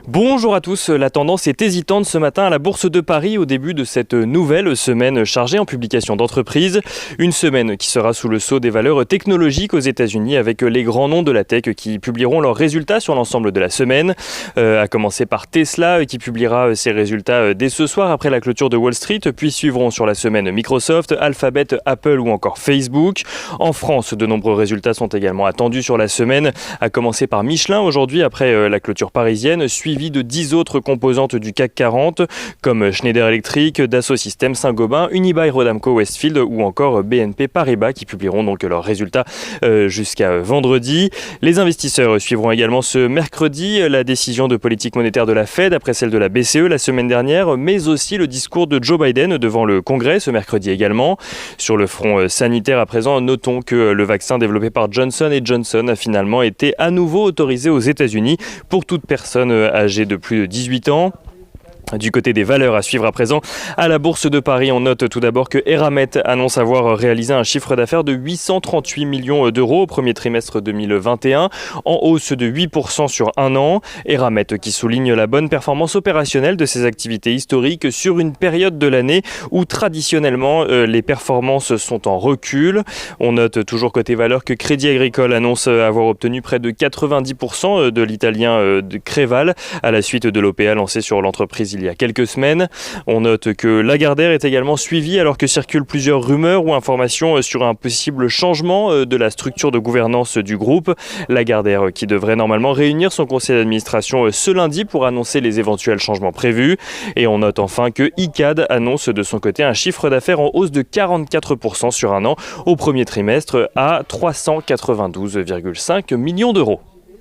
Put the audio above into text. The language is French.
Bonjour à tous, la tendance est hésitante ce matin à la Bourse de Paris au début de cette nouvelle semaine chargée en publication d'entreprises. Une semaine qui sera sous le sceau des valeurs technologiques aux États-Unis avec les grands noms de la tech qui publieront leurs résultats sur l'ensemble de la semaine. À commencer par Tesla qui publiera ses résultats dès ce soir après la clôture de Wall Street, puis suivront sur la semaine Microsoft, Alphabet, Apple ou encore Facebook. En France, de nombreux résultats sont également attendus sur la semaine, à commencer par Michelin aujourd'hui après la clôture parisienne, suivi de 10 autres composantes du CAC 40 comme Schneider Electric, Dassault Systèmes, Saint-Gobain, Unibail-Rodamco Westfield ou encore BNP Paribas qui publieront donc leurs résultats jusqu'à vendredi. Les investisseurs suivront également ce mercredi la décision de politique monétaire de la Fed après celle de la BCE la semaine dernière, mais aussi le discours de Joe Biden devant le Congrès ce mercredi également. Sur le front sanitaire à présent, notons que le vaccin développé par Johnson & Johnson a finalement été à nouveau autorisé aux États-Unis pour toute personne âgée de plus de 18 ans. Du côté des valeurs à suivre à présent, à la Bourse de Paris, on note tout d'abord que Eramet annonce avoir réalisé un chiffre d'affaires de 838 millions d'euros au premier trimestre 2021, en hausse de 8% sur un an. Eramet qui souligne la bonne performance opérationnelle de ses activités historiques sur une période de l'année où traditionnellement les performances sont en recul. On note toujours côté valeurs que Crédit Agricole annonce avoir obtenu près de 90% de l'italien de Creval à la suite de l'OPA lancé sur l'entreprise il y a quelques semaines. On note que Lagardère est également suivi alors que circulent plusieurs rumeurs ou informations sur un possible changement de la structure de gouvernance du groupe. Lagardère qui devrait normalement réunir son conseil d'administration ce lundi pour annoncer les éventuels changements prévus. Et on note enfin que Icade annonce de son côté un chiffre d'affaires en hausse de 44% sur un an au premier trimestre à 392,5 millions d'euros.